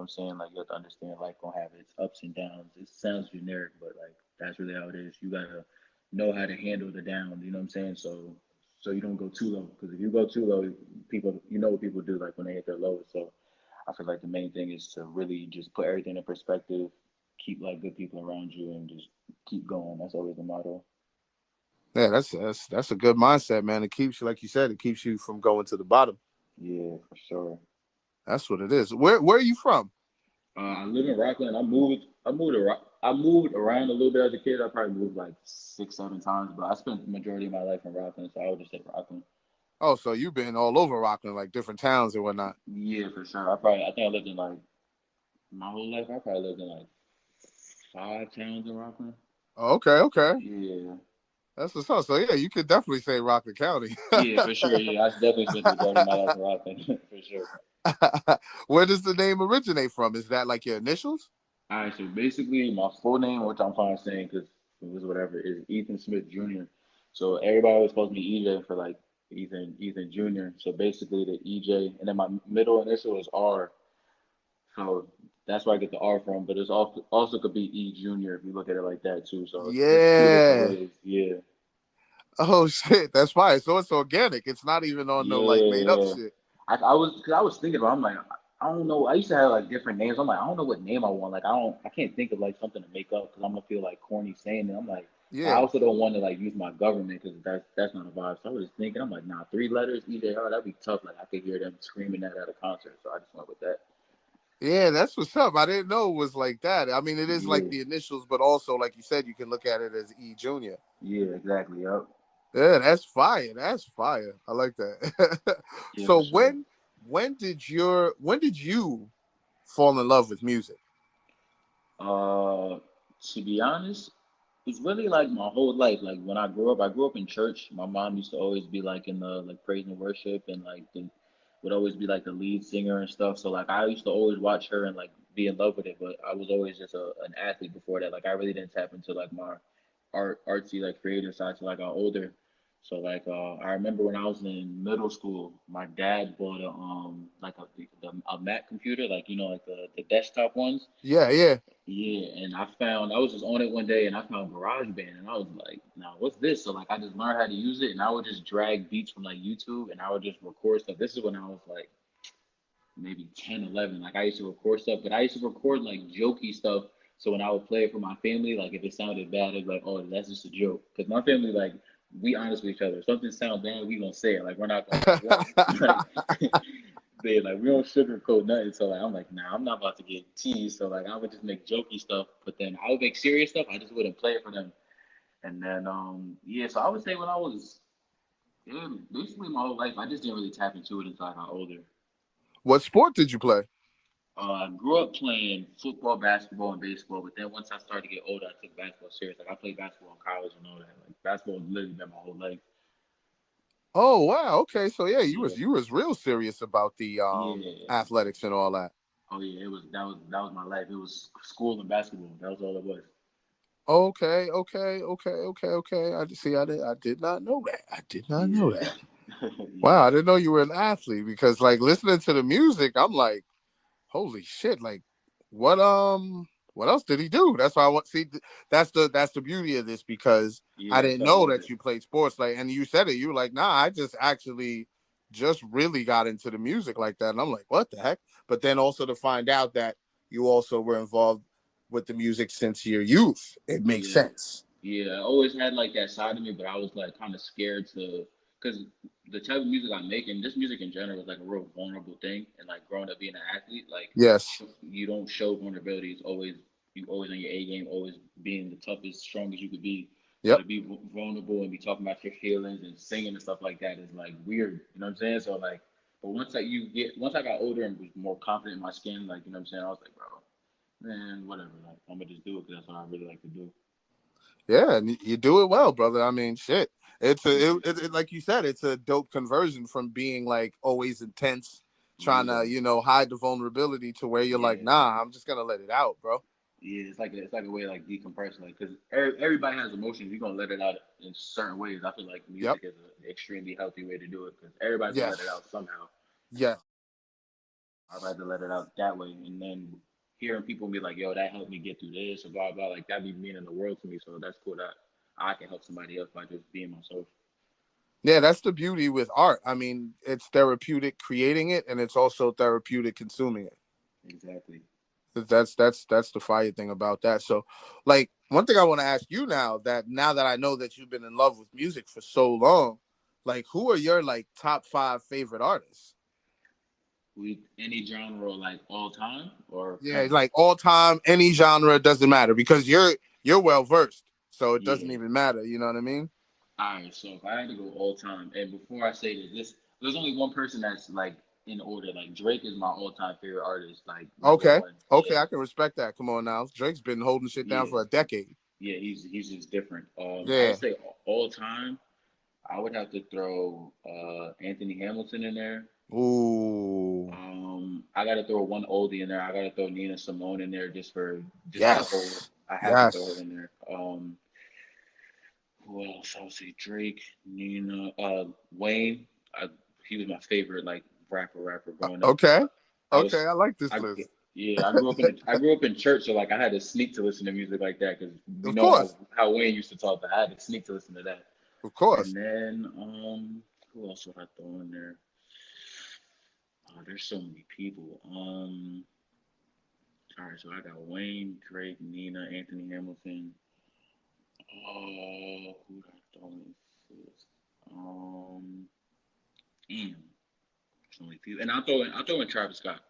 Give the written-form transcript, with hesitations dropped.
what I'm saying? Like you have to understand life gonna have its ups and downs. It sounds generic, but like that's really how it is. You gotta know how to handle the down. You know what I'm saying? So you don't go too low. Because if you go too low, people you know what people do like when they hit their lowest. So I feel like the main thing is to really just put everything in perspective, keep like good people around you, and just keep going. That's always the motto. Yeah, that's a good mindset, man. It keeps you, like you said, it keeps you from going to the bottom. Yeah, for sure. That's what it is. Where are you from? I live in Rockland. I moved around a little bit as a kid. I probably moved like 6, 7 times, but I spent the majority of my life in Rockland, so I would just say Rockland. Oh, so you've been all over Rockland, like different towns and whatnot. Yeah, for sure. I think I lived in like my whole life. I probably lived in like 5 towns in Rockland. Oh, okay, okay. Yeah, That's what's up. So yeah, you could definitely say Rockland County. yeah, for sure. Yeah, I definitely spent the majority of my life in Rockland, for sure. Where does the name originate from? Is that like your initials? All right, so basically, my full name, which I'm fine saying because it was whatever, is Ethan Smith Jr. So everybody always calls me EJ for like Ethan Jr. So basically, the EJ, and then my middle initial is R. So that's where I get the R from. But it's also could be E Junior if you look at it like that too. So there's two different Yeah. ways. Yeah, Oh shit, that's fine. So it's organic. It's not even on no like yeah, made up yeah. shit. I was thinking about. I'm like, I don't know. I used to have like different names. I'm like, I don't know what name I want. Like, I can't think of like something to make up because I'm gonna feel like corny saying it. I'm like, I Yeah. also don't want to like use my government because that's not a vibe. So I was thinking, I'm like, nah, 3 letters, EJR, that'd be tough. Like I could hear them screaming that at a concert. So I just went with that. Yeah, that's what's up. I didn't know it was like that. I mean, it is like Yeah, the initials, but also like you said, you can look at it as E Junior. yeah, exactly. Yep. Yeah, that's fire. That's fire. I like that. Yeah, for So sure. when did you fall in love with music? Uh, to be honest, it's really like my whole life. Like when I grew up in church. My mom used to always be like in the like praise and worship, and like would always be like the lead singer and stuff. So like I used to always watch her and like be in love with it. But I was always just an athlete before that. Like I really didn't tap into like my artsy like creative side till I got older. So like I remember when I was in middle school, my dad bought like a Mac computer, like you know like the desktop ones. Yeah, yeah. Yeah, and I was just on it one day and I found GarageBand and I was like, now what's this? So like I just learned how to use it and I would just drag beats from like YouTube and I would just record stuff. This is when I was like maybe 10, 11. Like I used to record stuff, but I used to record like jokey stuff. So when I would play it for my family, like if it sounded bad, it'd be like, oh, that's just a joke. Because my family, like, we honest with each other. If something sounds bad, we gonna say it. Like we're not gonna like we don't like they like we don't sugarcoat nothing. So like I'm like, nah, I'm not about to get teased. So like I would just make jokey stuff, but then I would make serious stuff. I just wouldn't play it for them. And then yeah, so I would say when I was yeah, basically my whole life, I just didn't really tap into it until I got older. What sport did you play? I grew up playing football, basketball, and baseball, but then once I started to get older, I took basketball serious. Like I played basketball in college and all that. Like basketball has literally been my whole life. Oh wow. Okay. So yeah, Yeah, you was real serious about the yeah. athletics and all that. Oh yeah, that was my life. It was school and basketball. That was all it was. Okay, okay. I did not know that. I did not know Yeah, that. Wow, yeah, I didn't know you were an athlete because like listening to the music, I'm like, holy shit, like what what else did he do? That's why I want see that's the beauty of this because yeah. I That's didn't what I know love that it. you played sports like and you said it, you were like, nah, I just actually just really got into the music like that. And I'm like, what the heck? But then also to find out that you also were involved with the music since your youth, it makes Yeah, sense. yeah. I always had like that side of me, but I was like kind of scared to, because the type of music I make and this music in general is like a real vulnerable thing. And like growing up being an athlete, like Yes. you don't show vulnerability. It's always you always on your A game, always being the toughest, strongest you could be. So Yep. to be vulnerable and be talking about your feelings and singing and stuff like that is like weird. You know what I'm saying? So like, but once I got older and was more confident in my skin, like you know what I'm saying, I was like, bro, man, whatever. Like I'm gonna just do it because that's what I really like to do. Yeah, and you do it well, brother. I mean, shit. It's a Yeah, like you said, it's a dope conversion from being like always intense, trying yeah, to hide the vulnerability to where you're like, yeah, nah, I'm just gonna let it out, bro. yeah. It's like a way of like decompressing, like because everybody has emotions. You're gonna let it out in certain ways. I feel like Yep. music is an extremely healthy way to do it because everybody's gonna let it Yes. out somehow. Yes. I'd rather let it out that way. And then hearing people be like, yo, that helped me get through this or blah, blah, like that be meaning the world to me. So that's cool that I can help somebody else by just being myself. Yeah, that's the beauty with art. I mean, it's therapeutic creating it, and it's also therapeutic consuming it. Exactly. That's the fire thing about that. So, like, one thing I want to ask you now that I know that you've been in love with music for so long, like, who are your like top five favorite artists? We any genre like all time or Yeah, current? like all time, any genre, doesn't matter because you're well versed, so it doesn't Yeah. even matter. You know what I mean? All right. So if I had to go all time, and before I say this, there's only one person that's like in order. Like Drake is my all time favorite artist, like number Okay, one. okay, Yeah. I can respect that. Come on now, Drake's been holding shit down Yeah. for a decade. Yeah. He's just different. I would Yeah. say all time. I would have to throw Anthony Hamilton in there. Ooh. I gotta throw one oldie in there. I gotta throw Nina Simone in there just for the whole. Yes. I have to throw her Yes. in there. Who else? I would say Drake, Nina, Wayne. I, he was my favorite like rapper growing up. Okay. I Okay. was, I like this I list. yeah, I grew up in church, so like I had to sneak to listen to music like that because we Of know course. how Wayne used to talk. But I had to sneak to listen to that. Of And course. then who else would I throw in there? Oh, there's so many people. All right, so I got Wayne, Drake, Nina, Anthony Hamilton. Who did I throw in fifth? Damn, so many people. And I'll throw in Travis Scott.